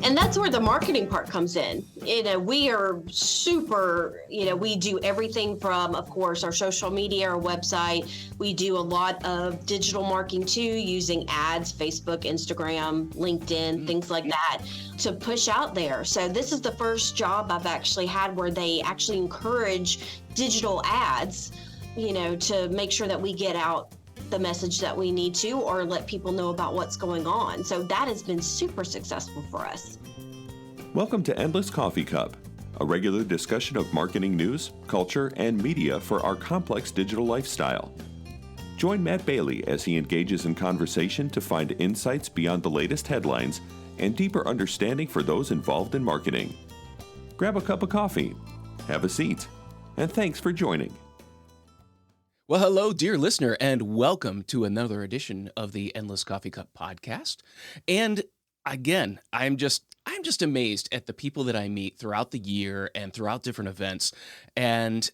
And that's where the marketing part comes in. We are super, we do everything from, of course, our social media, our website. We do a lot of digital marketing too, using ads, Facebook, Instagram, LinkedIn, things like that to push out there. So this is the first job I've actually had where they actually encourage digital ads, to make sure that we get out the message that we need to, or let people know about what's going on. So that has been super successful for us. Welcome to Endless Coffee Cup, a regular discussion of marketing news, culture, and media for our complex digital lifestyle. Join Matt Bailey as he engages in conversation to find insights beyond the latest headlines and deeper understanding for those involved in marketing. Grab a cup of coffee, have a seat, and thanks for joining. Well, hello, dear listener, and welcome to another edition of the Endless Coffee Cup podcast. And again, I'm just amazed at the people that I meet throughout the year and throughout different events. And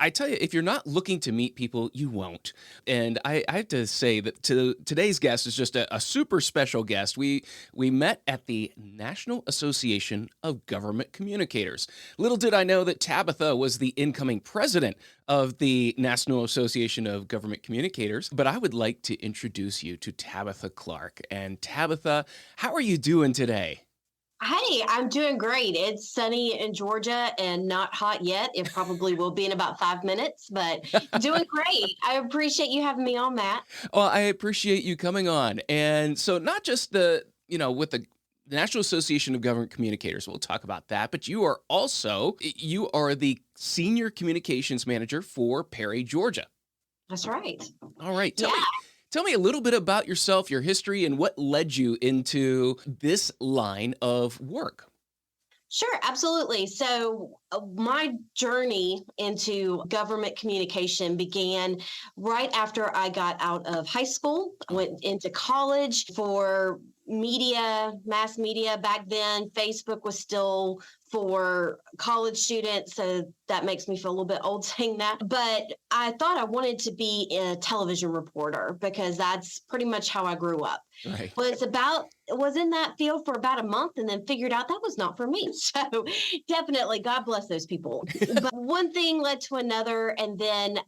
I tell you, if you're not looking to meet people, you won't. And I have to say that today's guest is just a super special guest. We met at the National Association of Government Communicators. Little did I know that Tabitha was the incoming president of the National Association of Government Communicators. But I would like to introduce you to Tabitha Clark. And Tabitha, how are you doing today? Hey, I'm doing great. It's sunny in Georgia and not hot yet. It probably will be in about 5 minutes, but doing great. I appreciate you having me on, Matt. Well, I appreciate you coming on. And so not just with the National Association of Government Communicators, we'll talk about that, but you are the Senior Communications Manager for Perry, Georgia. That's right. All right. Tell me a little bit about yourself, your history, and what led you into this line of work. Sure, absolutely. So my journey into government communication began right after I got out of high school. I went into college for mass media. Back then, Facebook was still for college students. So that makes me feel a little bit old saying that. But I thought I wanted to be a television reporter because that's pretty much how I grew up. Right. Was in that field for about a month and then figured out that was not for me. So definitely, God bless those people. But one thing led to another. And then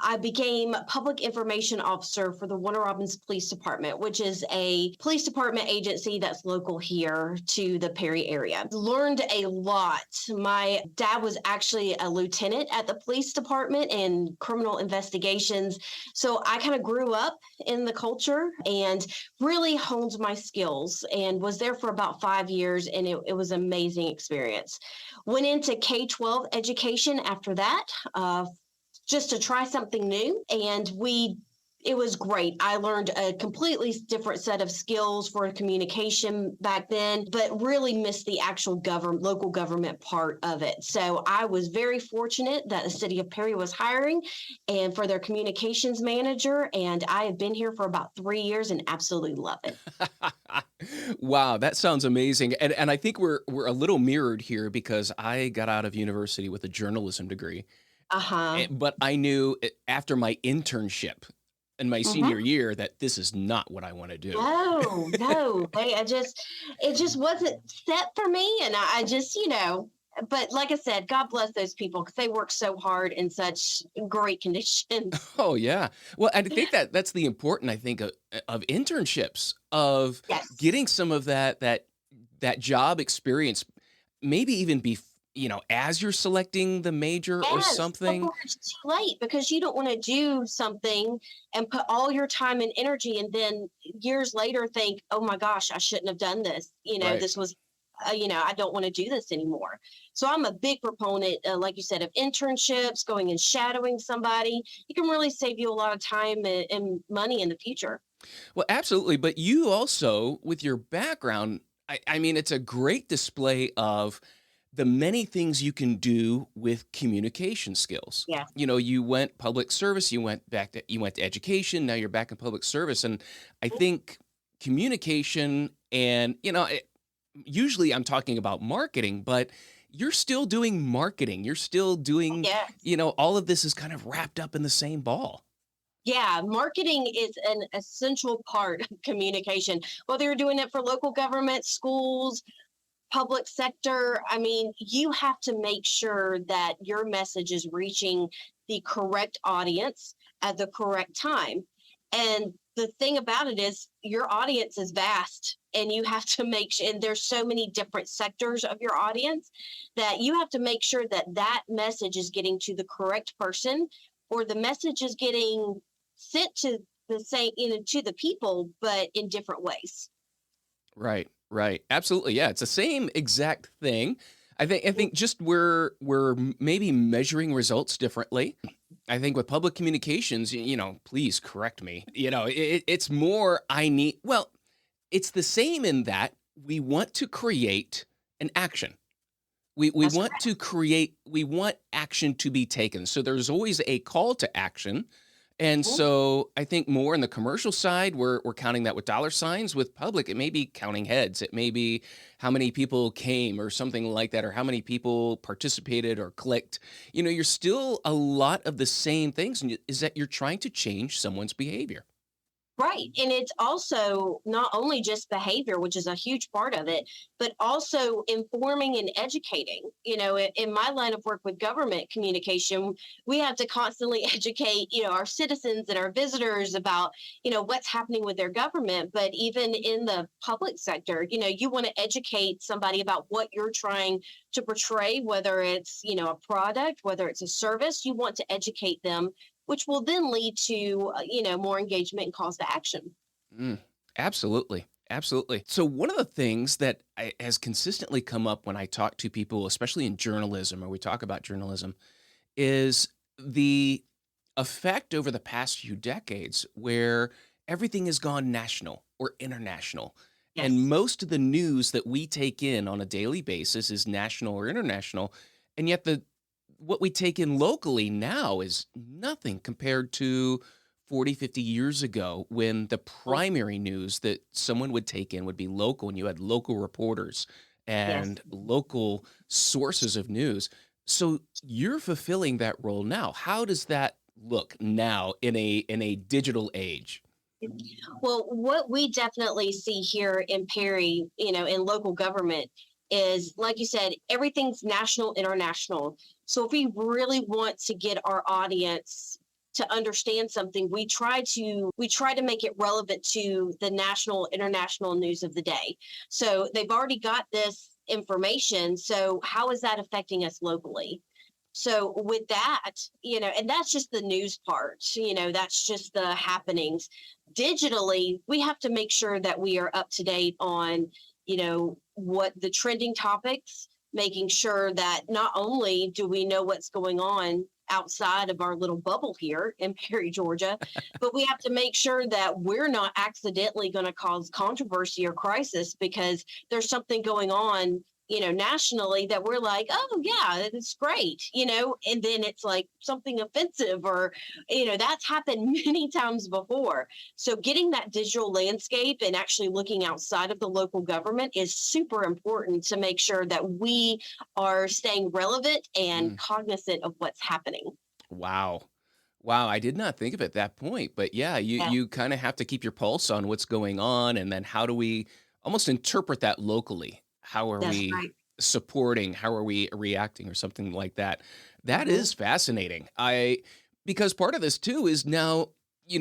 I became public information officer for the Warner Robins Police Department, which is a police department agency that's local here to the Perry area. Learned a lot. My dad was actually a lieutenant at the police department in criminal investigations. So I kind of grew up in the culture and really honed my skills and was there for about 5 years. And it was an amazing experience. Went into K-12 education after that, just to try something new. And it was great. I learned a completely different set of skills for communication back then, but really missed the actual local government part of it. So I was very fortunate that the city of Perry was hiring and for their communications manager. And I have been here for about 3 years and absolutely love it. Wow, that sounds amazing. And I think we're a little mirrored here because I got out of university with a journalism degree. Uh-huh. But I knew after my internship in my senior year that this is not what I want to do. No. It just wasn't set for me. And I just, but like I said, God bless those people because they work so hard in such great conditions. Oh, yeah. Well, I think that's the important, I think, of internships, of getting some of that job experience, maybe even as you're selecting the major or something. Before it's too late because you don't want to do something and put all your time and energy and then years later think, oh my gosh, I shouldn't have done this. Right. This was, I don't want to do this anymore. So I'm a big proponent, like you said, of internships, going and shadowing somebody. It can really save you a lot of time and money in the future. Well, absolutely. But you also, with your background, I mean, it's a great display of the many things you can do with communication skills. Yeah. You went public service, you went to education, now you're back in public service. And I think communication and, usually I'm talking about marketing, but you're still doing marketing. You're still doing, all of this is kind of wrapped up in the same ball. Yeah, marketing is an essential part of communication, whether you're doing it for local government, schools, public sector, I mean, you have to make sure that your message is reaching the correct audience at the correct time. And the thing about it is your audience is vast, and you have to make sure, and there's so many different sectors of your audience that you have to make sure that that message is getting to the correct person, or the message is getting sent to the same, to the people, but in different ways. Right, right. Absolutely. Yeah, it's the same exact thing. I think just we're maybe measuring results differently. I think with public communications, please correct me. It's more I need well, it's the same in that we want to create an action. We That's want to create we want action to be taken. So there's always a call to action. And correct. so I think more in the commercial side, we're counting that with dollar signs. With public, it may be counting heads. It may be how many people came or something like that, or how many people participated or clicked. You're still a lot of the same things, and is that you're trying to change someone's behavior. Right. And it's also not only just behavior, which is a huge part of it, but also informing and educating. In my line of work with government communication, we have to constantly educate, our citizens and our visitors about, what's happening with their government. But even in the public sector, you want to educate somebody about what you're trying to portray, whether it's, a product, whether it's a service, you want to educate them, which will then lead to, more engagement and calls to action. Mm, absolutely. Absolutely. So, one of the things that has consistently come up when I talk to people, especially in journalism, or we talk about journalism, is the effect over the past few decades where everything has gone national or international. And Yes. most of the news that we take in on a daily basis is national or international. And yet what we take in locally now is nothing compared to 40, 50 years ago when the primary news that someone would take in would be local and you had local reporters Yes. and local sources of news. So you're fulfilling that role now. How does that look now in a digital age? Well, what we definitely see here in Perry, in local government is, like you said, everything's national, international. So if we really want to get our audience to understand something, we try to make it relevant to the national, international news of the day. So they've already got this information. So how is that affecting us locally? So with that, and that's just the news part, that's just the happenings. Digitally, we have to make sure that we are up to date on, what the trending topics, making sure that not only do we know what's going on outside of our little bubble here in Perry, Georgia, but we have to make sure that we're not accidentally going to cause controversy or crisis because there's something going on, nationally that we're like, oh yeah, it's great, and then it's like something offensive or, that's happened many times before. So getting that digital landscape and actually looking outside of the local government is super important to make sure that we are staying relevant and Mm, cognizant of what's happening. wow. Wow, I did not think of it that point, but yeah, you Yeah, you kind of have to keep your pulse on what's going on, and then how do we almost interpret that locally? How are that's we right. supporting? How are we reacting, or something like that? That Hmm. is fascinating. Because part of this too is now you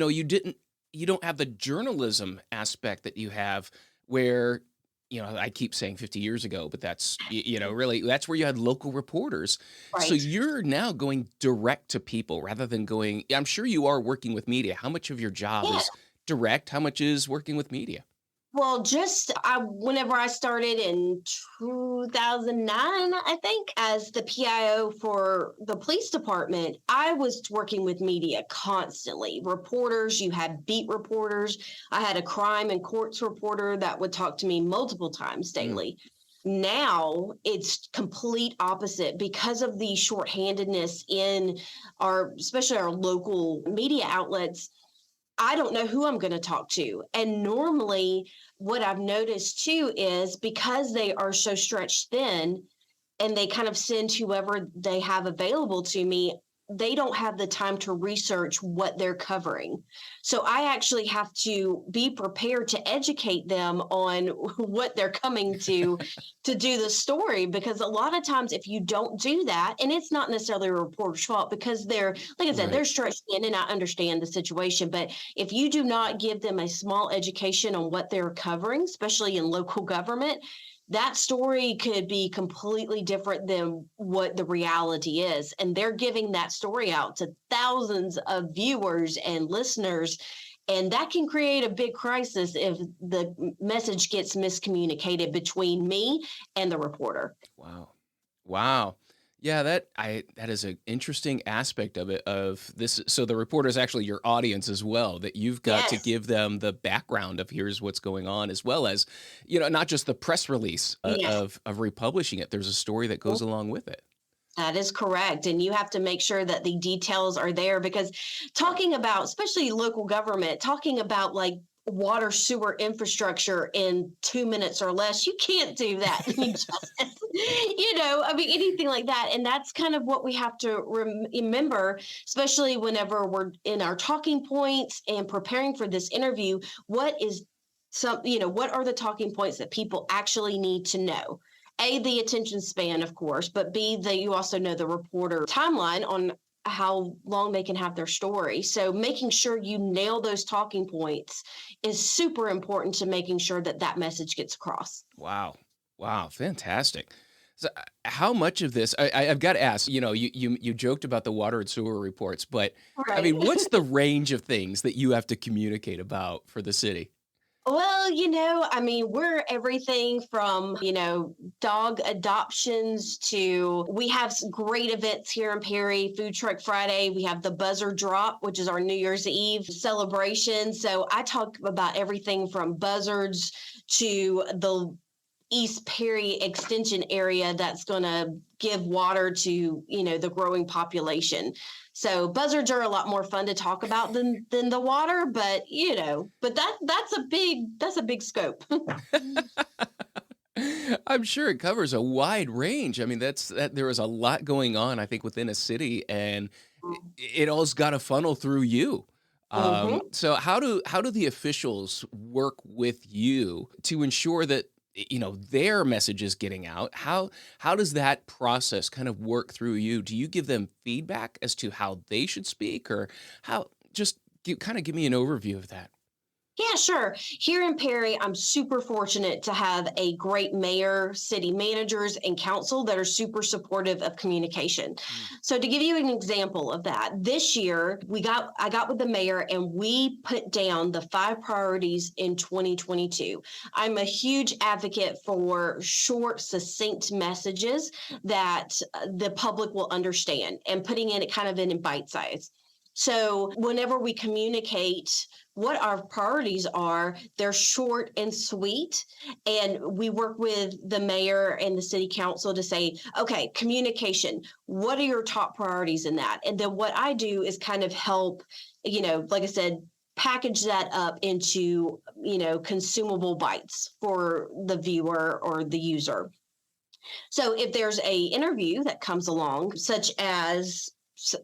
don't have the journalism aspect that you have where. I keep saying 50 years ago, but that's, really, that's where you had local reporters. So Right. you're now going direct to people rather than I'm sure you are working with media. How much of your job Yeah. is direct? How much is working with media? Well, whenever I started in 2009, I think, as the PIO for the police department, I was working with media constantly. Reporters, you had beat reporters. I had a crime and courts reporter that would talk to me multiple times Mm, daily. Now it's complete opposite because of the shorthandedness in especially our local media outlets. I don't know who I'm going to talk to. And normally, what I've noticed too is because they are so stretched thin and they kind of send whoever they have available to me, they don't have the time to research what they're covering. So I actually have to be prepared to educate them on what they're coming to do the story, because a lot of times if you don't do that, and it's not necessarily a reporter's fault because they're, like I said, Right. they're stretched in, and I understand the situation, but if you do not give them a small education on what they're covering, especially in local government, that story could be completely different than what the reality is. And they're giving that story out to thousands of viewers and listeners. And that can create a big crisis if the message gets miscommunicated between me and the reporter. Wow. Wow. Yeah, that is an interesting aspect of it, of this. So the reporter is actually your audience as well, that you've got to Yes. give them the background of here's what's going on, as well as, not just the press release Yes. of republishing it. There's a story that goes along with it. That is correct. And you have to make sure that the details are there, because talking about, especially local government, talking about like water sewer infrastructure in 2 minutes or less, you can't do that any justice. I mean, anything like that. And that's kind of what we have to remember, especially whenever we're in our talking points and preparing for this interview. What are the talking points that people actually need to know? A, the attention span, of course, but B, that you also know the reporter timeline on how long they can have their story. So making sure you nail those talking points is super important to making sure that that message gets across. Wow. Wow. Fantastic. So, how much of this? I've got to ask. You joked about the water and sewer reports, but I Right. mean, what's the range of things that you have to communicate about for the city? Well, I mean, we're everything from, dog adoptions to, we have some great events here in Perry, Food Truck Friday. We have the Buzzer Drop, which is our New Year's Eve celebration. So I talk about everything from buzzards to the East Perry extension area that's going to give water to, the growing population. So buzzards are a lot more fun to talk about than the water, but that's a big scope. I'm sure it covers a wide range. I mean, that there is a lot going on, I think, within a city, and it all's got to funnel through you. Hmm. So how do the officials work with you to ensure that their message is getting out? How does that process kind of work through you? Do you give them feedback as to how they should speak, or how? Just kind of give me an overview of that. Yeah, sure. Here in Perry, I'm super fortunate to have a great mayor, city managers, and council that are super supportive of communication. Mm. So to give you an example of that, this year I got with the mayor and we put down the 5 priorities in 2022. I'm a huge advocate for short, succinct messages that the public will understand, and putting it kind of in bite size. So whenever we communicate what our priorities are, they're short and sweet. And we work with the mayor and the city council to say, okay, communication, what are your top priorities in that? And then what I do is kind of help, like I said, package that up into, consumable bites for the viewer or the user. So if there's a interview that comes along, such as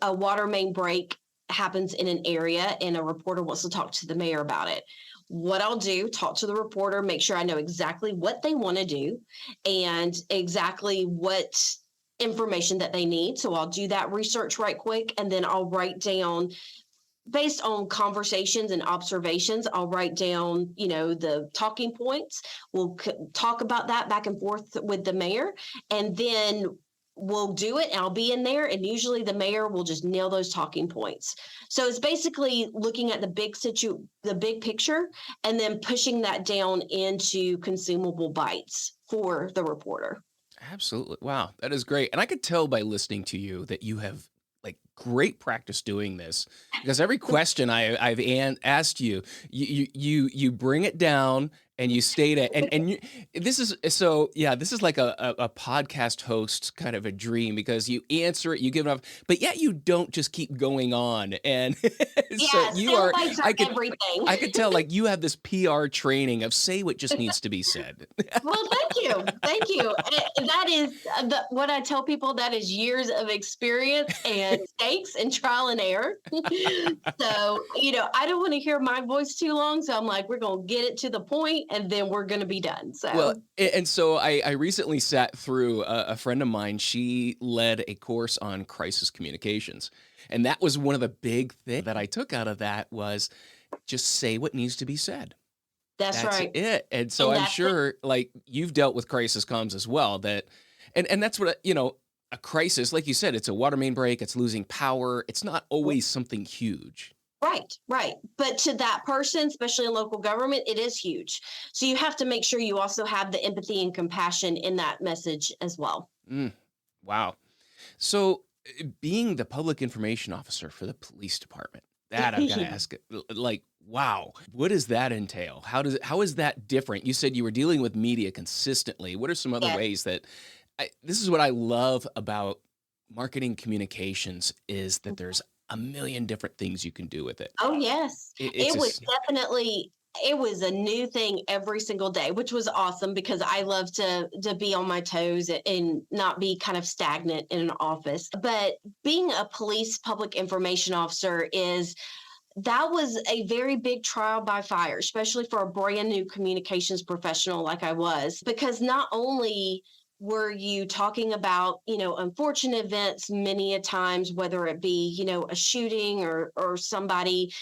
a water main break happens in an area and a reporter wants to talk to the mayor about it, what I'll do, talk to the reporter, make sure I know exactly what they want to do and exactly what information that they need. So I'll do that research right quick, and then I'll write down, based on conversations and observations, I'll write down, the talking points. We'll talk about that back and forth with the mayor, and then we'll do it, and I'll be in there, and usually the mayor will just nail those talking points. So it's basically looking at the big picture, and then pushing that down into consumable bites for the reporter. Absolutely. Wow, that is great. And I could tell by listening to you that you have like great practice doing this, because every question I've asked you, you bring it down and you stayed at and you this is so yeah, this is like a podcast host kind of a dream because you answer it, you give it up, but yet you don't just keep going on. And so Yeah, you are sound bites I are could everything. I could tell like you have this PR training of say what just needs to be said. Well, thank you. Thank you. That is what I tell people. That is years of experience and mistakes and trial and error. So, I don't want to hear my voice too long. So I'm like, we're going to get it to the point and then we're going to be done. Well, So, and so I recently sat through a friend of mine. She led a course on crisis communications. And that was one of the big things that I took out of that was just say what needs to be said. that's That's right. it. And so And I'm that's it. sure like you've dealt with crisis comms as well that and that's what a crisis, like you said, it's a water main break, it's losing power. It's not always something huge. Right, right. But to that person, especially in local government, it is huge. So you have to make sure you also have the empathy and compassion in that message as well. Mm, wow. So being the public information officer for the police department, that I've got to ask it like, wow, what does that entail? How is that different? You said you were dealing with media consistently. What are some other Yes. ways that this is what I love about marketing communications is that there's a million different things you can do with it. Oh, yes. It's It was just definitely it was a new thing every single day, which was awesome because I love to be on my toes and not be kind of stagnant in an office. But being a police public information officer is that was a very big trial by fire, especially for a brand new communications professional like I was, because not only were you talking about, unfortunate events many a times, whether it be, a shooting or somebody,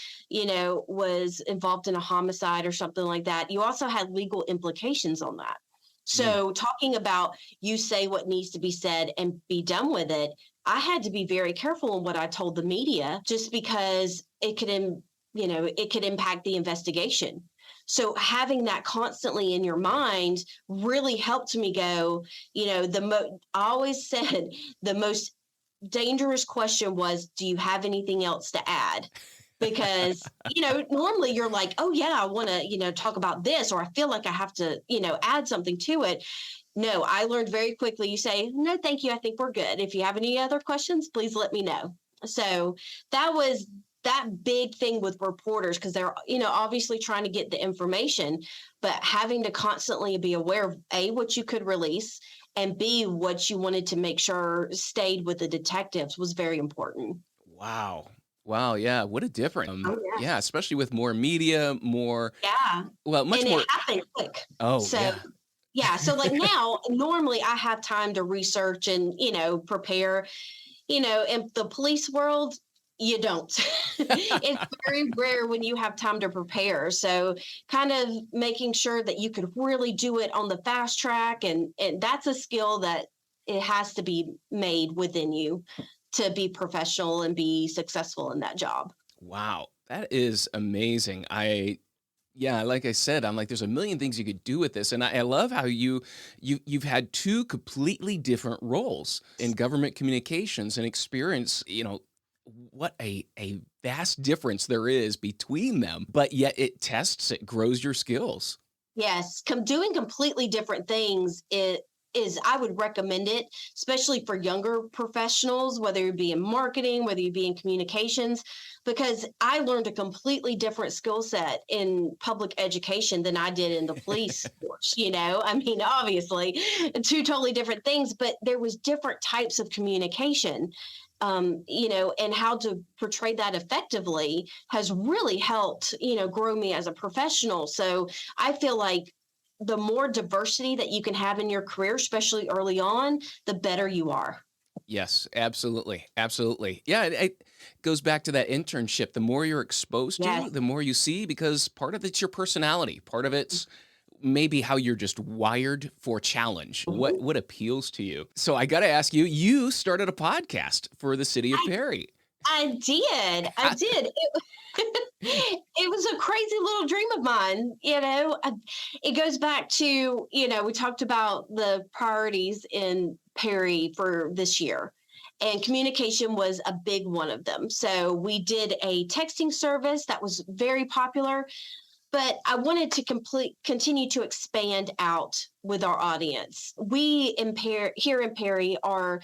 was involved in a homicide or something like that. You also had legal implications on that. mm, So talking about you say what needs to be said and be done with it, I had to be very careful in what I told the media just because it could impact the investigation. So having that constantly in your mind really helped me go, I always said the most dangerous question was, do you have anything else to add? Because, normally you're like, oh yeah, I want to, talk about this, or I feel like I have to, add something to it. No, I learned very quickly. You say, no, thank you. I think we're good. If you have any other questions, please let me know. So that was that big thing with reporters because they're, obviously trying to get the information, but having to constantly be aware of A, what you could release, and B, what you wanted to make sure stayed with the detectives was very important. wow. Wow, yeah, what a difference. Oh, yeah. Yeah, especially with more media, more Yeah. well, much And it more happened quick. oh, So, yeah. yeah. So, like now, normally I have time to research and, prepare. In the police world, you don't. It's very rare when you have time to prepare. So kind of making sure that you could really do it on the fast track. And that's a skill that it has to be made within you to be professional and be successful in that job. Wow, that is amazing. Yeah, like I said, I'm like, there's a million things you could do with this, and I love how you've had two completely different roles in government communications and experience. What a vast difference there is between them, but yet it grows your skills. Yes, doing completely different things is I would recommend it, especially for younger professionals, whether you be in marketing, whether you be in communications, because I learned a completely different skill set in public education than I did in the police force. I mean, obviously, two totally different things, but there was different types of communication. And how to portray that effectively has really helped, grow me as a professional. So I feel like the more diversity that you can have in your career, especially early on, the better you are. Yes, absolutely, absolutely. Yeah, it goes back to that internship. The more you're exposed to, Yes. the more you see, because part of it's your personality, part of it's maybe how you're just wired for challenge. Mhm. What appeals to you? So I got to ask you. You started a podcast for the city of I, Perry. I did. I How- did. It was a crazy little dream of mine. It goes back to, we talked about the priorities in Perry for this year. And communication was a big one of them. So we did a texting service that was very popular. but I wanted to continue to expand out with our audience. We here in Perry are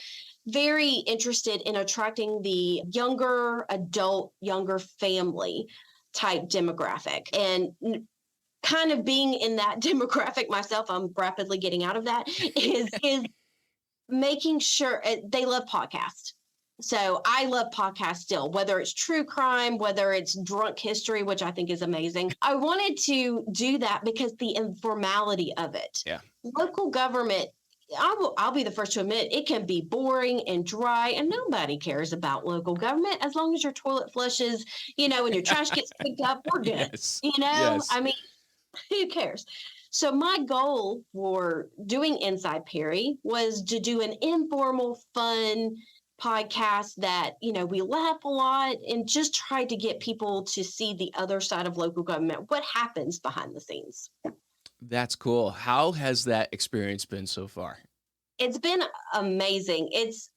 very interested in attracting the younger adult, younger family type demographic. And kind of being in that demographic myself, I'm rapidly getting out of that, is making sure they love podcasts. So I love podcasts still, whether it's true crime, whether it's drunk history, which I think is amazing. I wanted to do that because the informality of it. Yeah. Local government, I'll be the first to admit, it can be boring and dry, and nobody cares about local government as long as your toilet flushes, and your trash gets picked up, we're good. Yes. I mean, who cares? So my goal for doing Inside Perry was to do an informal, fun podcast that, we laugh a lot and just try to get people to see the other side of local government, what happens behind the scenes. That's cool. How has that experience been so far? It's been amazing.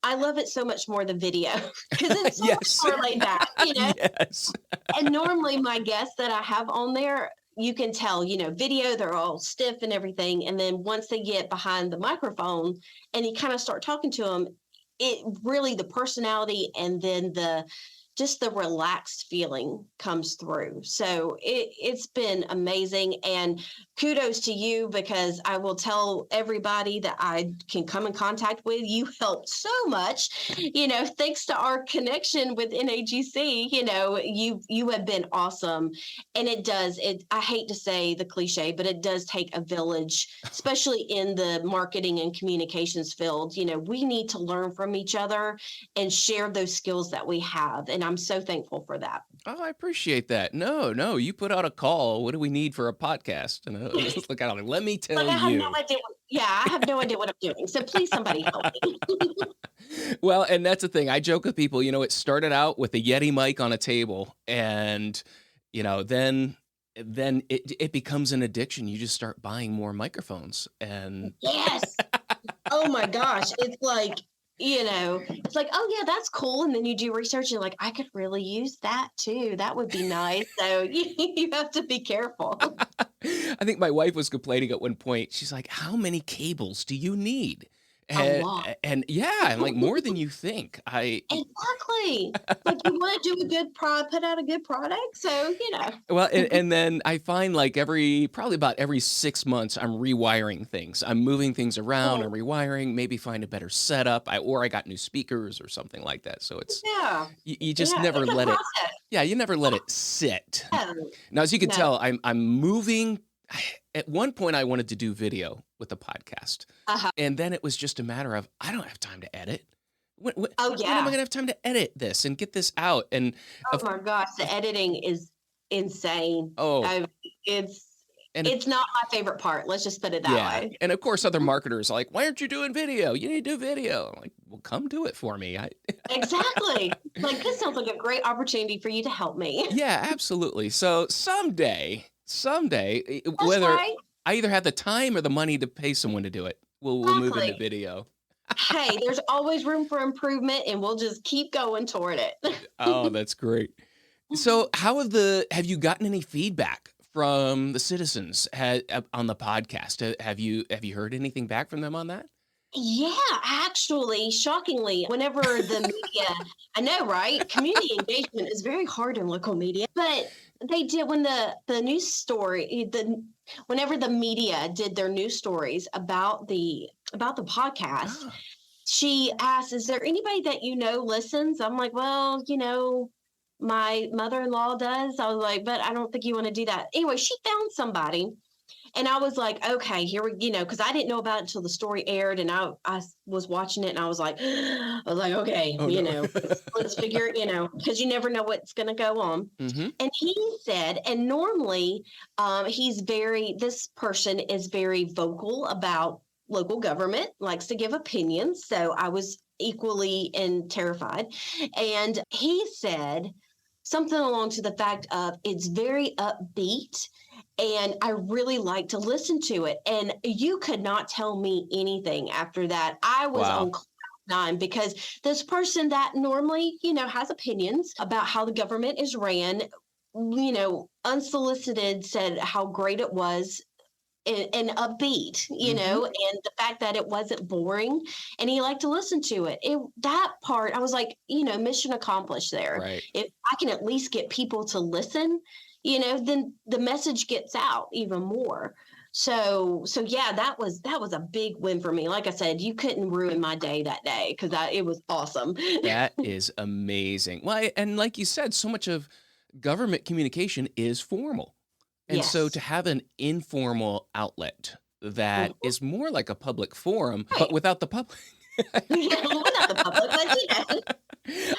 I love it so much more than video because it's so Yes. much more laid back, Yes. And normally my guests that I have on there, you can tell, video, they're all stiff and everything. And then once they get behind the microphone and you kind of start talking to them, it really, the personality and then just the relaxed feeling comes through. So it's been amazing. And kudos to you, because I will tell everybody that I can come in contact with. You helped so much, thanks to our connection with NAGC, you have been awesome. And I hate to say the cliche, but it does take a village, especially in the marketing and communications field. We need to learn from each other and share those skills that we have. And I'm so thankful for that. Oh, I appreciate that. No, you put out a call. What do we need for a podcast? And look out, let me tell you. I have no idea. I have no idea what I'm doing. So please, somebody help me. Well, and that's the thing. I joke with people. It started out with a Yeti mic on a table, and then it becomes an addiction. You just start buying more microphones, and yes. Oh my gosh, it's like. It's like, oh yeah, that's cool. And then you do research and you're like, I could really use that too. That would be nice. So you have to be careful. I think my wife was complaining at one point. She's like, how many cables do you need? A lot. And yeah, and like more than you think. Exactly. Like you want to do a good put out a good product. So, Well, and then I find like probably about every 6 months, I'm rewiring things. I'm moving things around. I'm rewiring, maybe find a better setup. Or I got new speakers or something like that. So it's, you just never let it. Yeah, you never let it sit. Now, as you can tell, I'm moving. At one point, I wanted to do video with the podcast. And then it was just a matter of, I don't have time to edit. When am I going to have time to edit this and get this out? And oh my gosh, the editing is insane. It's not my favorite part. Let's just put it that way. And of course, other marketers are like, why aren't you doing video? You need to do video. I'm like, well, come do it for me. Exactly. Like, this sounds like a great opportunity for you to help me. Yeah, absolutely. So someday, whether I either have the time or the money to pay someone to do it, we'll move into video. Hey, there's always room for improvement, and we'll just keep going toward it. Oh, that's great. So have you gotten any feedback from the citizens on the podcast? Have you heard anything back from them on that? Yeah, actually, shockingly, whenever the media, I know, right? Community engagement is very hard in local media, but they did when the news story, whenever the media did their news stories about the podcast, she asked, "Is there anybody that listens?" I'm like, "Well, my mother-in-law does." I was like, "But I don't think you want to do that." Anyway, she found somebody. And I was like, okay, here we, because I didn't know about it until the story aired, and I was watching it, and I was like, okay, let's figure, because you never know what's going to go on. Mm-hmm. And he said, and normally, this person is very vocal about local government, likes to give opinions. So I was equally terrified. And he said something along to the fact of, it's very upbeat, and I really like to listen to it. And you could not tell me anything after that. I was on cloud nine, because this person that normally, has opinions about how the government is ran unsolicited said how great it was and upbeat, Mm-hmm. and the fact that it wasn't boring and he liked to listen to it. That part, I was like, mission accomplished there. Right. If I can at least get people to listen, then the message gets out even more. So yeah, that was a big win for me. Like I said, you couldn't ruin my day that day because it was awesome. That is amazing. Well, and like you said, so much of government communication is formal. And so Yes. to have an informal outlet that Mhm. is more like a public forum, but Right. without the public. Yeah, well, not the public, but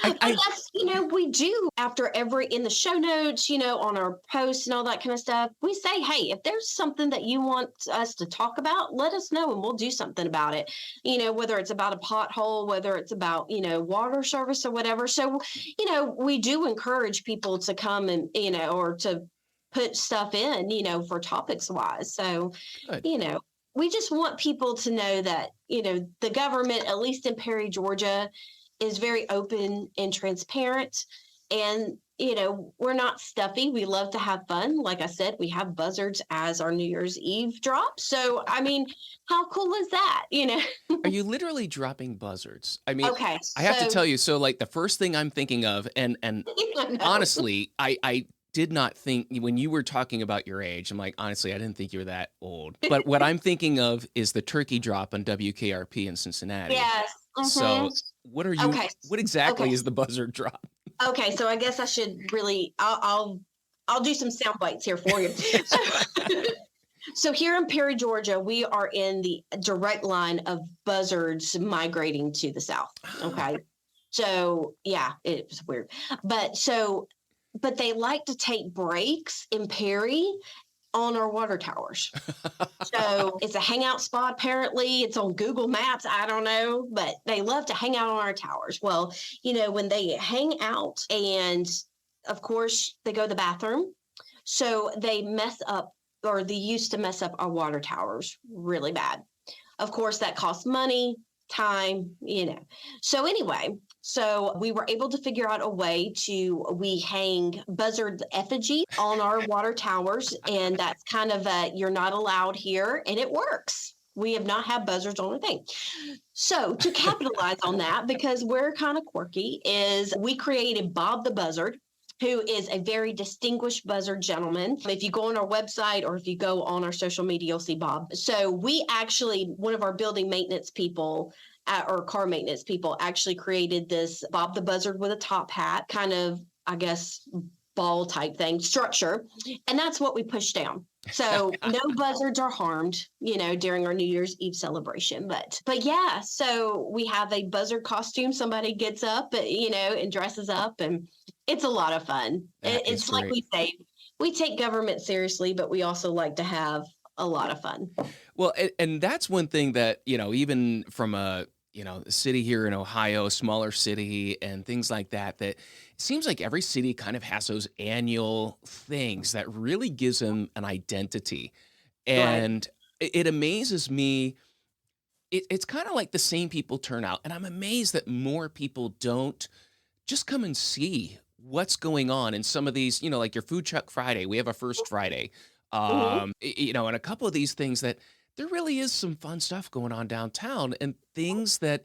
but I that's, we do after every in the show notes, on our posts and all that kind of stuff. We say, hey, if there's something that you want us to talk about, let us know and we'll do something about it. Whether it's about a pothole, whether it's about, water service or whatever. So, we do encourage people to come and, or to put stuff in, for topics wise. So, good. you know, we just want people to know that, the government, at least in Perry, Georgia, is very open and transparent. And, we're not stuffy. We love to have fun. Like I said, we have buzzards as our New Year's Eve drop. So, I mean, how cool is that? Are you literally dropping buzzards? I mean, Okay. I have to So, tell you, so like the first thing I'm thinking of, and I know. honestly, I did not think when you were talking about your age, I'm like, honestly, I didn't think you were that old. But what I'm thinking of is the turkey drop on WKRP in Cincinnati. Yes. So Okay. what Okay. exactly is the buzzard drop? Okay, so I guess I should really I'll do some sound bites here for you. So here in Perry, Georgia, we are in the direct line of buzzards migrating to the south. Okay. So yeah, it's weird. But they like to take breaks in Perry on our water towers. So it's a hangout spot, apparently. It's on Google Maps. I don't know, but they love to hang out on our towers. Well, when they hang out, and of course, they go to the bathroom. So they mess up, or they used to mess up our water towers really bad. Of course, that costs money, time. So anyway, so we were able to figure out a way we hang buzzard effigy on our water towers, and that's kind of you're not allowed here, and it works. We have not had buzzards on a thing. So to capitalize on that, because we're kind of quirky, is we created Bob the Buzzard, who is a very distinguished buzzard gentleman. If you go on our website or if you go on our social media, you'll see Bob. So we actually, one of our building maintenance people or car maintenance people actually created this Bob the Buzzard with a top hat, kind of, I guess, ball type thing, structure. And that's what we push down. So no buzzards are harmed, during our New Year's Eve celebration. But yeah, so we have a buzzard costume. Somebody gets up, and dresses up, and it's a lot of fun. That is It's like great. we say, we take government seriously, but we also like to have a lot of fun. Well, and that's one thing that, even from a, city here in Ohio, a smaller city and things like that, that it seems like every city kind of has those annual things that really gives them an identity. Right. And it amazes me. It's kind of like the same people turn out. And I'm amazed that more people don't just come and see what's going on in some of these, like your Food Truck Friday. We have a First Friday, Hmm. and a couple of these things that there really is some fun stuff going on downtown and things that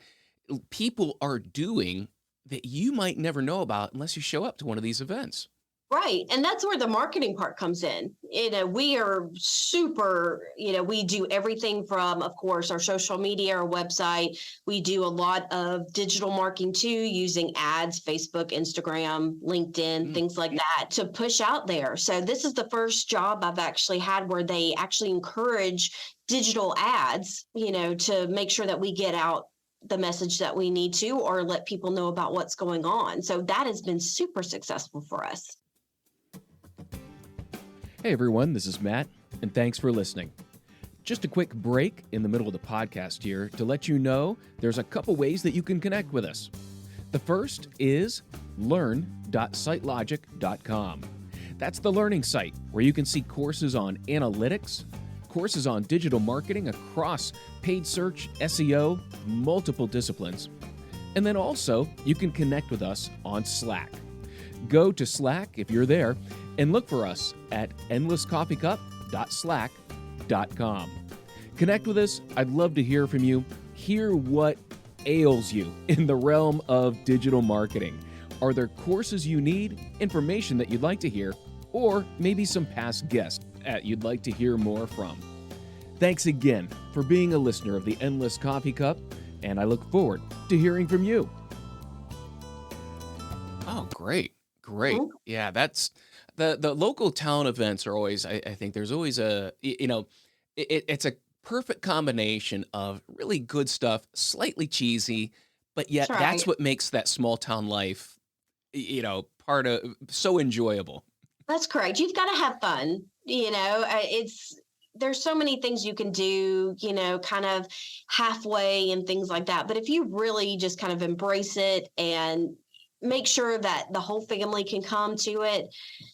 people are doing that you might never know about unless you show up to one of these events. Right. And that's where the marketing part comes in. We are super, we do everything from, of course, our social media, our website. We do a lot of digital marketing too, using ads, Facebook, Instagram, LinkedIn, Mm. things like that to push out there. So this is the first job I've actually had where they actually encourage digital ads, to make sure that we get out the message that we need to, or let people know about what's going on. So that has been super successful for us. Hey everyone, this is Matt, and thanks for listening. Just a quick break in the middle of the podcast here to let you know there's a couple ways that you can connect with us. The first is learn.sitelogic.com. That's the learning site where you can see courses on analytics, courses on digital marketing across paid search, SEO, multiple disciplines. And then also, you can connect with us on Slack. Go to Slack if you're there And look for us at endlesscoffeecup.slack.com. Connect with us. I'd love to hear from you. Hear what ails you in the realm of digital marketing. Are there courses you need, information that you'd like to hear, or maybe some past guests that you'd like to hear more from? Thanks again for being a listener of the Endless Coffee Cup, and I look forward to hearing from you. Oh, great. Great. Mhm. Yeah, that's the local town events are always, I think there's always it's a perfect combination of really good stuff, slightly cheesy, but yet That's that's right. what makes that small town life, part of so enjoyable. That's correct. You've got to have fun. There's so many things you can do, kind of halfway and things like that. But if you really just kind of embrace it and make sure that the whole family can come to it,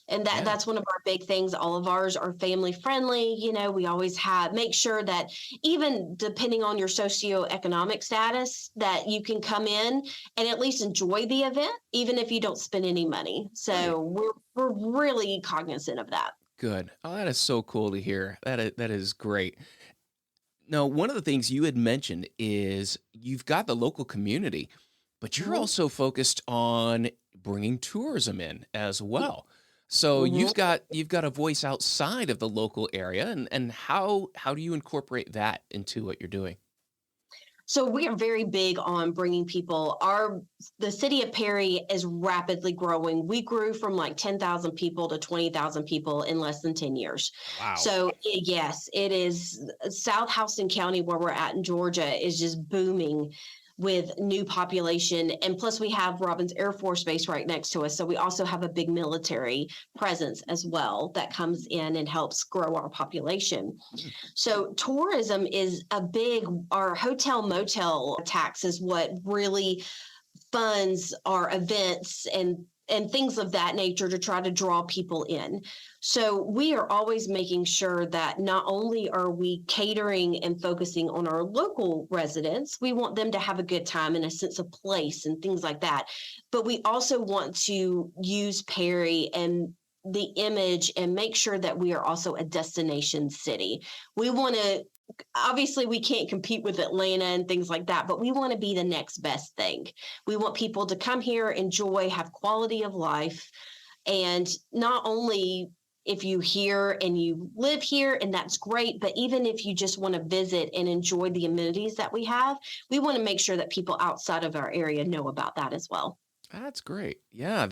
and Yeah. that's one of our big things. All of ours are family friendly. We always make sure that even depending on your socioeconomic status, that you can come in and at least enjoy the event, even if you don't spend any money. Right. So we're really cognizant of that. Good. Oh, that is so cool to hear. That is great. Now, one of the things you had mentioned is you've got the local community, but you're Mhm. also focused on bringing tourism in as well. So Mhm. you've got a voice outside of the local area, and how do you incorporate that into what you're doing? So we are very big on bringing people. The city of Perry is rapidly growing. We grew from like 10,000 people to 20,000 people in less than 10 years. Wow. So yes, it is. South Houston County, where we're at in Georgia, is just booming with new population. And plus we have Robbins Air Force Base right next to us. So we also have a big military presence as well that comes in and helps grow our population. Mm. So tourism is our hotel motel tax is what really funds our events and things of that nature to try to draw people in. So we are always making sure that not only are we catering and focusing on our local residents, we want them to have a good time and a sense of place and things like that. But we also want to use Perry and the image and make sure that we are also a destination city. We want to Obviously we can't compete with Atlanta and things like that, but we want to be the next best thing. We want people to come here, enjoy, have quality of life. And not only if you here and you live here, and that's great, but even if you just want to visit and enjoy the amenities that we want to make sure that people outside of our area know about that as well. That's great. Yeah,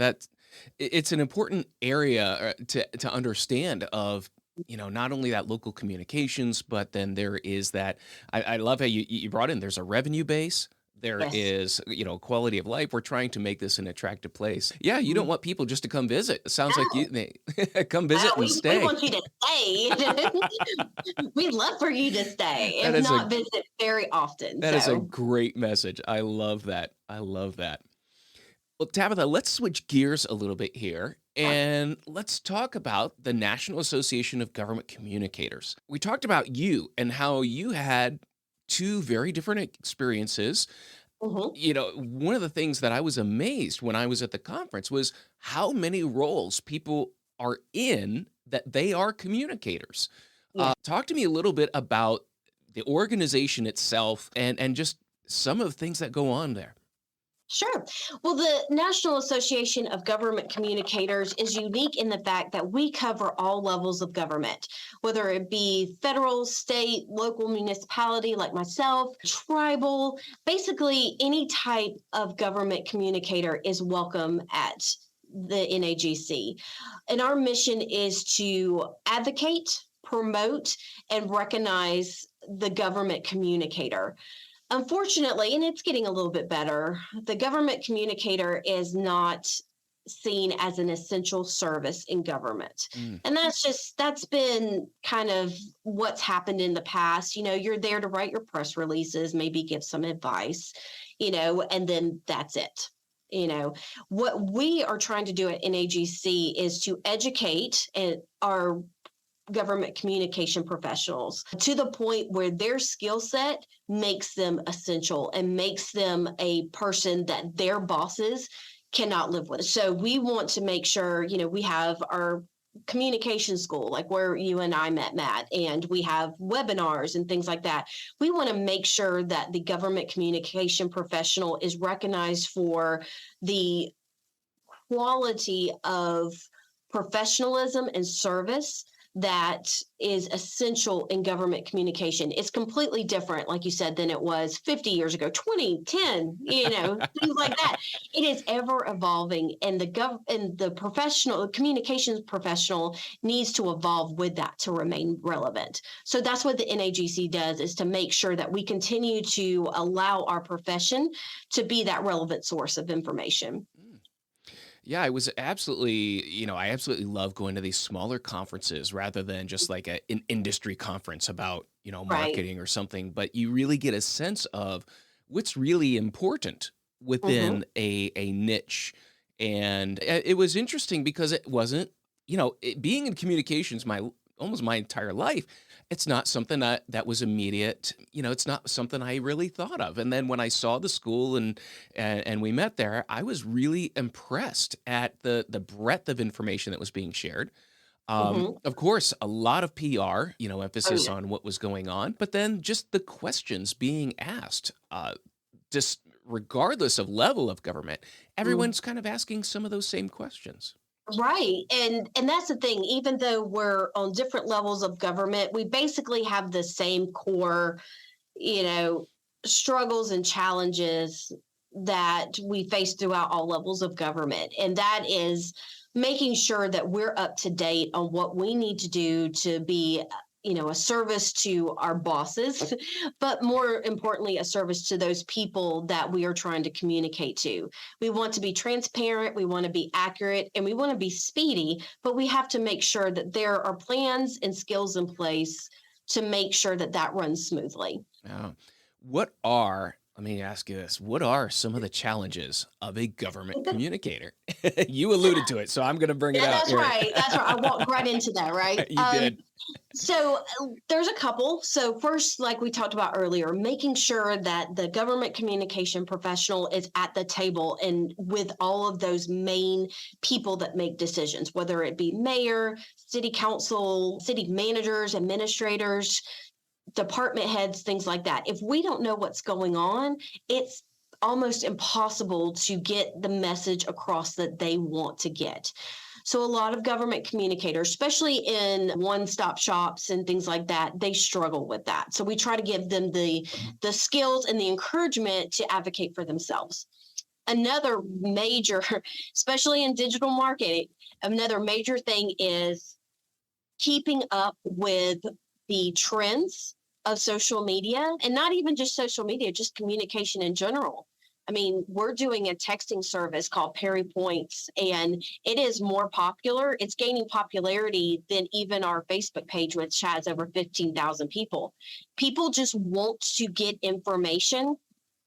it's an important area to understand of, not only that local communications, but then there is that I love how you brought in there's a revenue base. There Yes. is, quality of life. We're trying to make this an attractive place. Yeah, you don't Mhm. want people just to come visit. It sounds like No, they come visit and we stay. want you to stay. We'd love for you to stay, That if is a not visit very often. that is a So great message. I love that. I love that. Well, Tabitha, let's switch gears a little bit here sure. and let's talk about the National Association of Government Communicators. We talked about you and how you had two very different experiences. Mhm. One of the things that I was amazed when I was at the conference was how many roles people are in that they are communicators. Yeah. Talk to me a little bit about the organization itself and just some of the things that go on there. Sure. Well, the National Association of Government Communicators is unique in the fact that we cover all levels of government, whether it be federal, state, local municipality like myself, tribal, basically any type of government communicator is welcome at the NAGC. And our mission is to advocate, promote, and recognize the government communicator. Unfortunately, and it's getting a little bit better, the government communicator is not seen as an essential service in government. Mm, And that's been kind of what's happened in the past. You're there to write your press releases, maybe give some advice, and then that's it. What we are trying to do at NAGC is to educate and our government communication professionals to the point where their skill set makes them essential and makes them a person that their bosses cannot live with. So we want to make sure, we have our communication school, like where you and I met, Matt, and we have webinars and things like that. We want to make sure that the government communication professional is recognized for the quality of professionalism and service that is essential in government communication. It's completely different, like you said, than it was 50 years ago, 20, 10, things like that. It is ever evolving, and the professional, the communications professional needs to evolve with that to remain relevant. So that's what the NAGC does, is to make sure that we continue to allow our profession to be that relevant source of information. Yeah, I was absolutely, I absolutely love going to these smaller conferences rather than just like an industry conference about, Right. marketing or something, but you really get a sense of what's really important Mm-hmm. within a niche. And it was interesting because it wasn't, being in communications almost my entire life, it's not something that was immediate. It's not something I really thought of. And then when I saw the school and we met there, I was really impressed at the breadth of information that was being shared. Mm-hmm. Of course, a lot of PR, Oh emphasis yeah. on what was going on, but then just the questions being asked, just regardless of level of government, everyone's kind of asking some of those same questions. Right. And that's the thing. Even though we're on different levels of government, we basically have the same core, you know, struggles and challenges that we face throughout all levels of government. And that is making sure that we're up to date on what we need to do to be, a service to our bosses, but more importantly, a service to those people that we are trying to communicate to. We want to be transparent, we want to be accurate, and we want to be speedy, but we have to make sure that there are plans and skills in place to make sure that that runs smoothly. Yeah. Let me ask you this, what are some of the challenges of a government communicator? You alluded to it, so I'm going to bring it Yeah, out that's here. right. That's right. I walked right into that, right? You did. There's a couple. So first, like we talked about earlier, making sure that the government communication professional is at the table and with all of those main people that make decisions, whether it be mayor, city council, city managers, administrators, department heads, things like that. If we don't know what's going on, it's almost impossible to get the message across that they want to get. So a lot of government communicators, especially in one-stop shops and things like that, they struggle with that. So we try to give them the skills and the encouragement to advocate for themselves. Another major, especially in digital marketing, another major thing is keeping up with the trends of social media, and not even just social media, just communication in general. I mean, we're doing a texting service called Perry Points, and it is more popular. It's gaining popularity than even our Facebook page, which has over 15,000 people. People just want to get information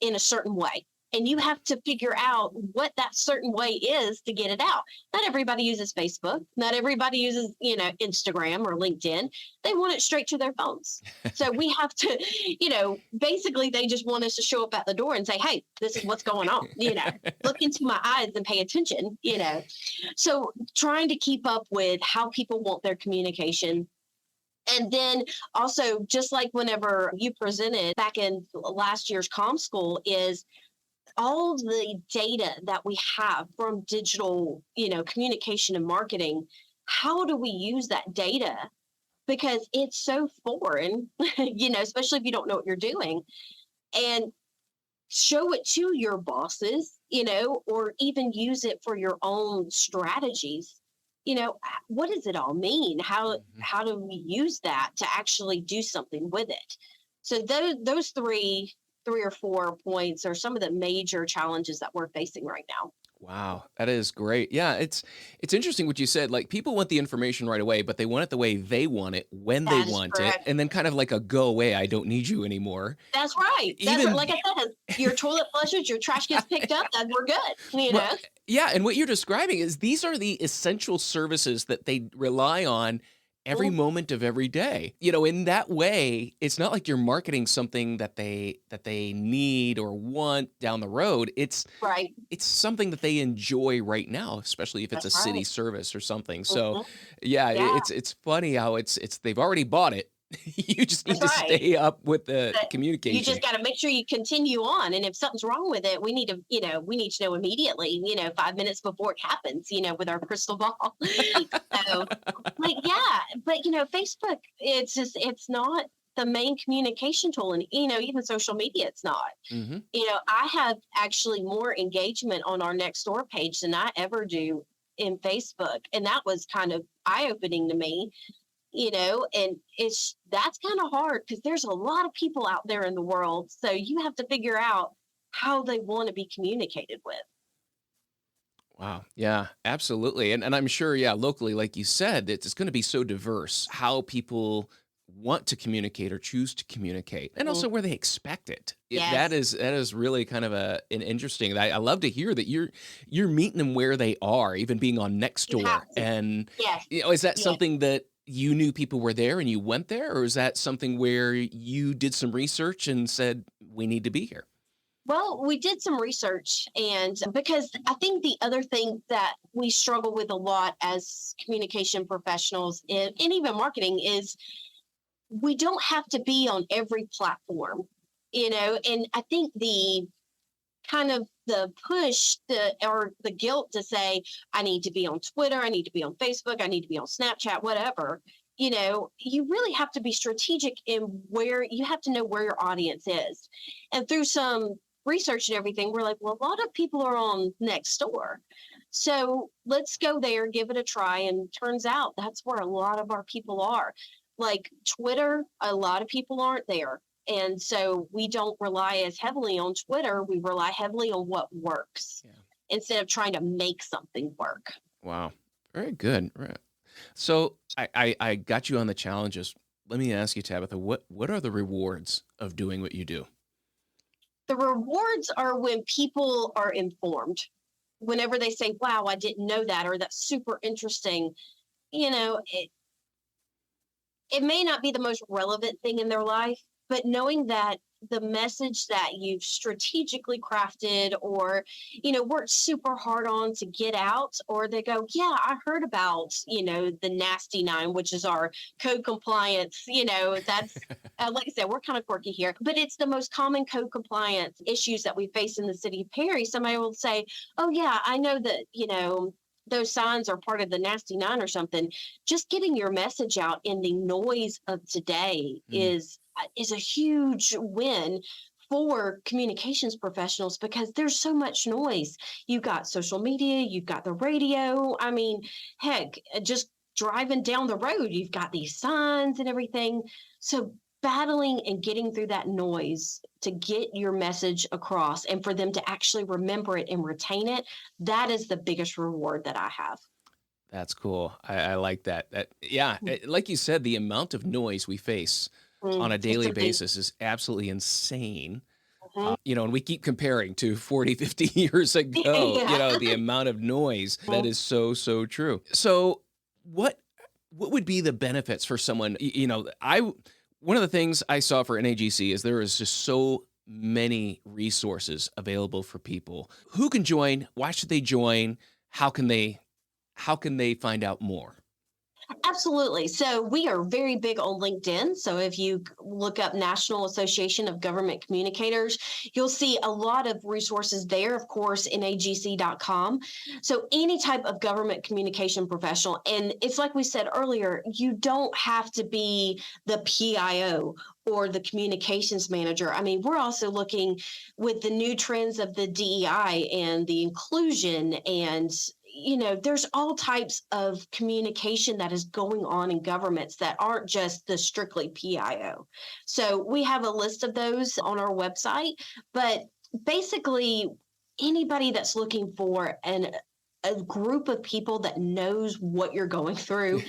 in a certain way. And you have to figure out what that certain way is to get it out. Not everybody uses Facebook. Not everybody uses, Instagram or LinkedIn. They want it straight to their phones. So we have to, basically they just want us to show up at the door and say, hey, this is what's going on, look into my eyes and pay attention. So trying to keep up with how people want their communication. And then also, just like whenever you presented back in last year's comm school, is all the data that we have from digital, communication and marketing. How do we use that data? Because it's so foreign, especially if you don't know what you're doing, and show it to your bosses, or even use it for your own strategies. What does it all mean? Mhm. How do we use that to actually do something with it? So those three or four points are some of the major challenges that we're facing right now. Wow, that is great. Yeah, it's interesting what you said. Like people want the information right away, but they want it the way they want it when they That is want it, correct. and then kind of like a go away. I don't need you anymore. That's right. That's right. Even Like I said, your toilet flushes, your trash gets picked up, then we're good. well, yeah, and what you're describing is these are the essential services that they rely on every moment of every day. In that way, it's not like you're marketing something that they need or want down the road. Right. It's something that they enjoy right now, especially if it's a That's city right. service or something. So, Mhm. yeah, Yeah, it's funny how it's they've already bought it. You just need that's to right. stay up with the But you communication. just got to make sure you continue on. And if something's wrong with it, we need to know immediately, 5 minutes before it happens, with our crystal ball. So, like, yeah, but, Facebook, it's not the main communication tool. And, even social media, it's not. Hmm. I have actually more engagement on our next door page than I ever do in Facebook. And that was kind of eye opening to me, and that's kind of hard because there's a lot of people out there in the world. So you have to figure out how they want to be communicated with. Wow. Yeah, absolutely. And I'm sure, yeah, locally, like you said, it's going to be so diverse how people want to communicate or choose to communicate, and Mhm. also where they expect it. That Yes, is really kind of an interesting. I love to hear that you're meeting them where they are, even being on Nextdoor. you have to. And Yes, is that yes. something that you knew people were there and you went there, or is that something where you did some research and said we need to be here? Well, we did some research, and because I think the other thing that we struggle with a lot as communication professionals and even marketing is we don't have to be on every platform, and I think the kind of the push or the guilt to say I need to be on Twitter, I need to be on Facebook, I need to be on Snapchat, whatever. You really have to be strategic in where you have to know where your audience is. And through some research and everything, we're like, well, a lot of people are on Nextdoor. So let's go there, give it a try. And turns out that's where a lot of our people are. Like Twitter, a lot of people aren't there. And so we don't rely as heavily on Twitter. We rely heavily on what works Yeah. instead of trying to make something work. Wow. Very good. Right. So I got you on the challenges. Let me ask you, Tabitha, what are the rewards of doing what you do? The rewards are when people are informed. Whenever they say, wow, I didn't know that, or that's super interesting, it may not be the most relevant thing in their life, but knowing that the message that you've strategically crafted or, worked super hard on to get out, or they go, yeah, I heard about, the nasty nine, which is our code compliance, that's, like I said, we're kind of quirky here, but it's the most common code compliance issues that we face in the city of Perry. Somebody will say, oh yeah, I know that, those signs are part of the nasty nine or something. Just getting your message out in the noise of today Mm. is a huge win for communications professionals because there's so much noise. You've got social media, you've got the radio. I mean, heck, just driving down the road, you've got these signs and everything. So battling and getting through that noise to get your message across and for them to actually remember it and retain it, that is the biggest reward that I have. That's cool. I like that. Yeah, like you said, the amount of noise we face on a It's daily amazing. basis is absolutely insane. Mhm. And we keep comparing to 40, 50 years ago, Yeah. the amount of noise that is so, so true. So what would be the benefits for someone, one of the things I saw for NAGC is there is just so many resources available for people. Who can join? Why should they join? How can they find out more? Absolutely. So we are very big on LinkedIn. So if you look up National Association of Government Communicators, you'll see a lot of resources there, of course, nagc.com. So any type of government communication professional. And it's like we said earlier, you don't have to be the PIO or the communications manager. I mean, we're also looking with the new trends of the DEI and the inclusion and there's all types of communication that is going on in governments that aren't just the strictly PIO. So we have a list of those on our website, but basically anybody that's looking for a group of people that knows what you're going through,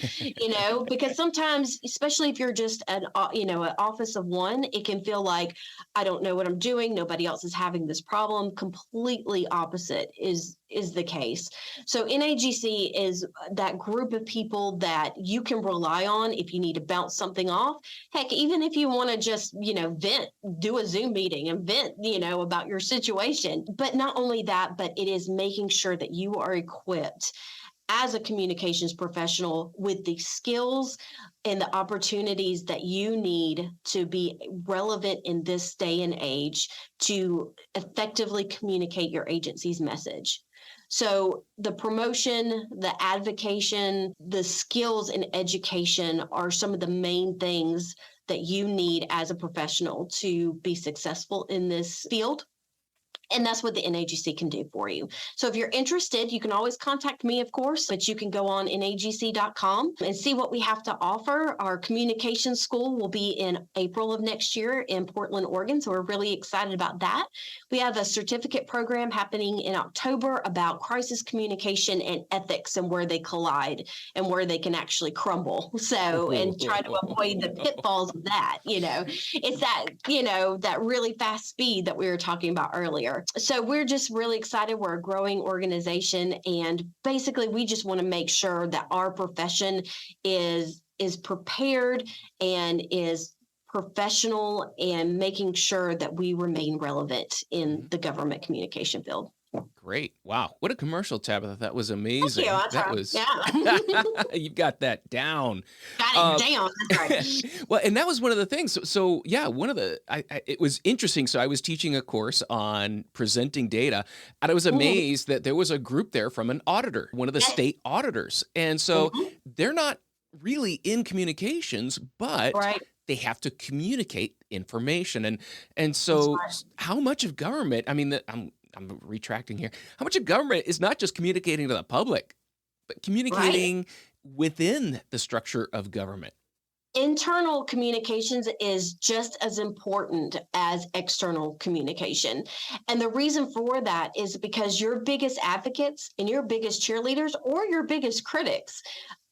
because sometimes, especially if you're just an office of one, it can feel like I don't know what I'm doing. Nobody else is having this problem. Completely opposite is the case. So NAGC is that group of people that you can rely on if you need to bounce something off. Heck, even if you want to just, vent, do a Zoom meeting and vent, about your situation. But not only that, but it is making sure that you are equipped as a communications professional with the skills and the opportunities that you need to be relevant in this day and age to effectively communicate your agency's message. So the promotion, the advocation, the skills and education are some of the main things that you need as a professional to be successful in this field. And that's what the NAGC can do for you. So if you're interested, you can always contact me, of course, but you can go on nagc.com and see what we have to offer. Our communication school will be in April of next year in Portland, Oregon. So we're really excited about that. We have a certificate program happening in October about crisis communication and ethics and where they collide and where they can actually crumble. So, and try to avoid the pitfalls of that. It's that, that really fast speed that we were talking about earlier. So we're just really excited. We're a growing organization, and basically we just want to make sure that our profession is prepared and is professional, and making sure that we remain relevant in the government communication field. Great. Wow. What a commercial, Tabitha. That was amazing. Thank you. You've got that down. Got it down. That's right. Well, and that was one of the things. So yeah, it was interesting. So I was teaching a course on presenting data, and I was amazed that there was a group there from an auditor, one of the state auditors. And so they're not really in communications, but they have to communicate information. And so how much of government, I'm retracting here. How much of government is not just communicating to the public, but communicating within the structure of government? Internal communications is just as important as external communication. And the reason for that is because your biggest advocates and your biggest cheerleaders or your biggest critics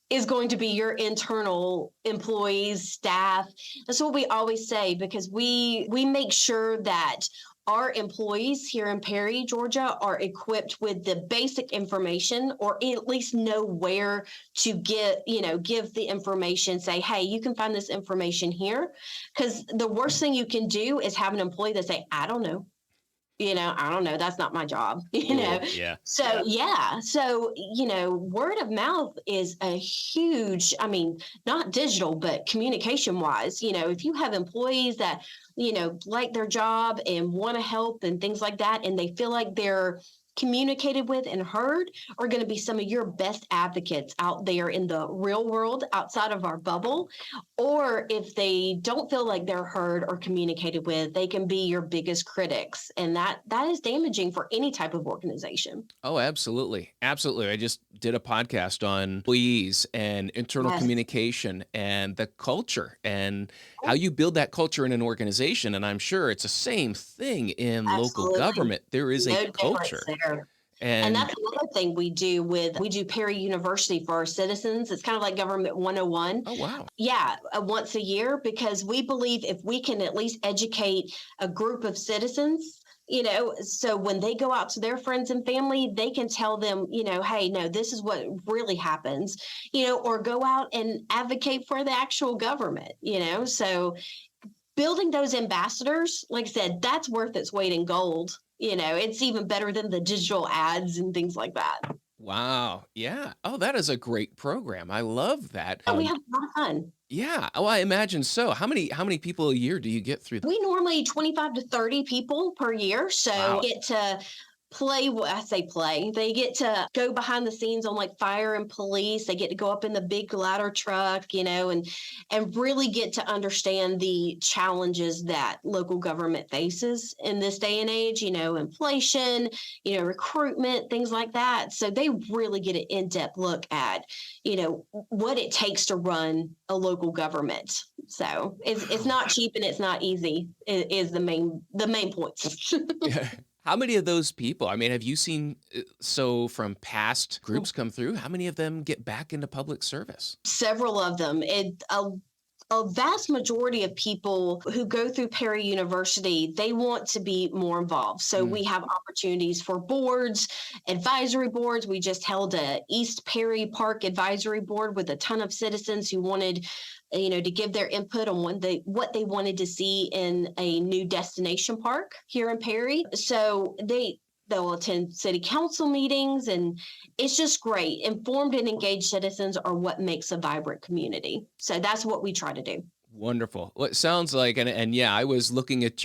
is going to be your internal employees, staff. That's what we always say, because we make sure that our employees here in Perry, Georgia, are equipped with the basic information, or at least know where to give the information, say, hey, you can find this information here. Because the worst thing you can do is have an employee that say, I don't know. I don't know. That's not my job, Yeah. So, So, word of mouth is a huge, not digital, but communication wise. If you have employees that, like their job and want to help and things like that, and they feel like they're communicated with and heard, are going to be some of your best advocates out there in the real world outside of our bubble. Or if they don't feel like they're heard or communicated with, they can be your biggest critics. And that is damaging for any type of organization. Oh, absolutely. Absolutely. I just did a podcast on employees and internal communication and the culture and how you build that culture in an organization. And I'm sure it's the same thing in local government. There is a culture. And that's another thing we do Perry University for our citizens. It's kind of like Government 101. Oh, wow. Yeah, once a year, because we believe if we can at least educate a group of citizens, so when they go out to their friends and family, they can tell them, hey, no, this is what really happens, or go out and advocate for the actual government, so building those ambassadors, like I said, that's worth its weight in gold. It's even better than the digital ads and things like that. Wow. Yeah. Oh, that is a great program. I love that. We have a lot of fun. Yeah. Oh, I imagine so. How many people a year do you get through that? We normally 25 to 30 people per year. So get to play. They get to go behind the scenes on like fire and police. They get to go up in the big ladder truck, and really get to understand the challenges that local government faces in this day and age, inflation, recruitment, things like that. So they really get an in-depth look at, what it takes to run a local government. So it's not cheap and it's not easy is the main points. Yeah. How many of those people, have you seen, from past groups come through, how many of them get back into public service? Several of them. a vast majority of people who go through Perry University, they want to be more involved. So we have opportunities for boards, advisory boards. We just held a East Perry Park advisory board with a ton of citizens who wanted, to give their input on what they wanted to see in a new destination park here in Perry. So they'll attend city council meetings, and it's just great. Informed and engaged citizens are what makes a vibrant community. So that's what we try to do. Wonderful. Well, it sounds like, and yeah, I was looking at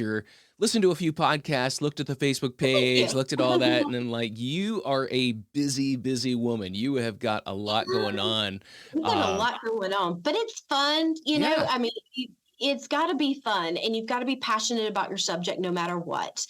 listened to a few podcasts, looked at the Facebook page, looked at all that, and then you are a busy, busy woman. You have got a lot going on. We've got a lot going on, but it's fun. Yeah. I mean, it's got to be fun, and you've got to be passionate about your subject no matter what.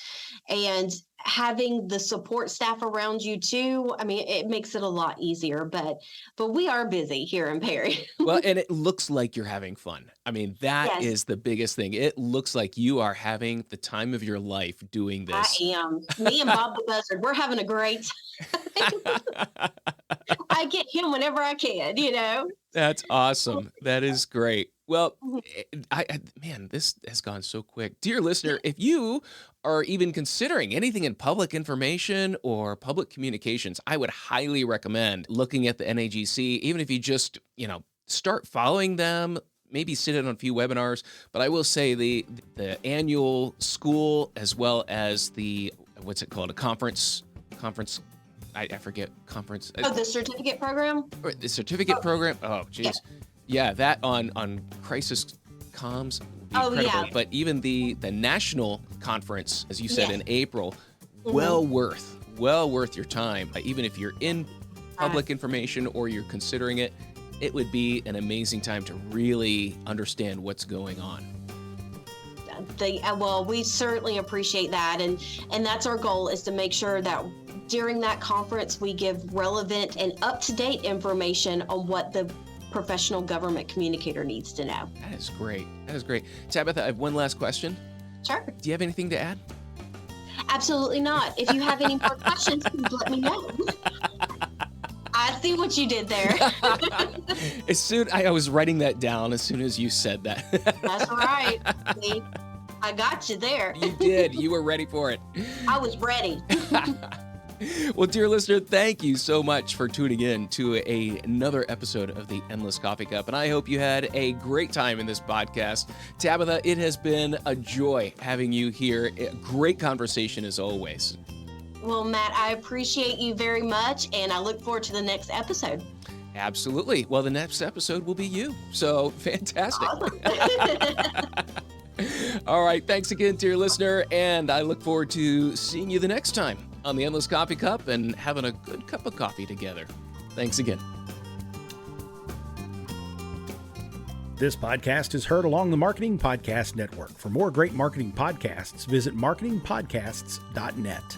And having the support staff around you too, I mean, it makes it a lot easier, but we are busy here in Perry. Well, and it looks like you're having fun. I mean, that is the biggest thing. It looks like you are having the time of your life doing this. I am. Me and Bob the Buzzard, we're having a great time. I get him whenever I can, That's awesome. That is great. Well, man, this has gone so quick. Dear listener, if you are even considering anything in public information or public communications, I would highly recommend looking at the NAGC, even if you just, start following them, maybe sit in on a few webinars. But I will say the annual school, as well as what's it called? A conference. I forget conference. Oh, the certificate program? Or the certificate program. Oh, geez. Yeah, that on crisis comms would be incredible. Yeah. But even the national conference, as you said, in April, well worth your time. Even if you're in public information or you're considering it, it would be an amazing time to really understand what's going on. Well, we certainly appreciate that, and that's our goal, is to make sure that during that conference we give relevant and up-to-date information on what the professional government communicator needs to know. That is great. Tabitha, I have one last question. Sure. Do you have anything to add? Absolutely not. If you have any more questions, please let me know. I see what you did there. I was writing that down as soon as you said that. That's right. See, I got you there. You did. You were ready for it. I was ready. Well, dear listener, thank you so much for tuning in to another episode of the Endless Coffee Cup, and I hope you had a great time in this podcast. Tabitha, it has been a joy having you here. A great conversation as always. Well, Matt, I appreciate you very much, and I look forward to the next episode. Absolutely. Well, the next episode will be you, so fantastic. Awesome. All right, thanks again, dear listener, and I look forward to seeing you the next time on the Endless Coffee Cup and having a good cup of coffee together. Thanks again. This podcast is heard along the Marketing Podcast Network. For more great marketing podcasts, visit marketingpodcasts.net.